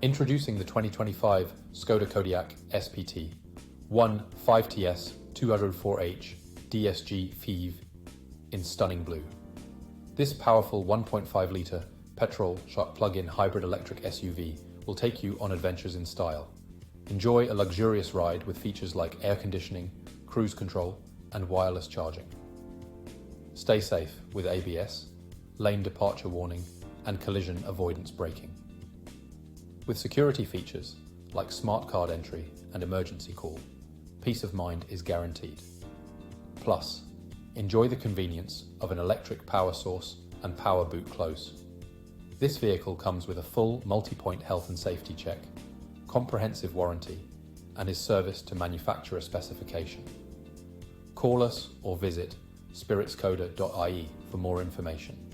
Introducing the 2025 Skoda Kodiaq SPT, 5TS 204H DSG Phev in stunning blue. This powerful 1.5-litre PetrolPlug-in Hybrid Electric SUV will take you on adventures in style. Enjoy a luxurious ride with features like air conditioning, cruise control, and wireless charging. Stay safe with ABS, lane departure warning, and collision avoidance braking. With security features like smart card entry and emergency call, peace of mind is guaranteed. Plus, enjoy the convenience of an electric power source and power boot close. This vehicle comes with a full multi-point health and safety check, comprehensive warranty, and is serviced to manufacturer specification. Call us or visit spiritskoda.ie for more information.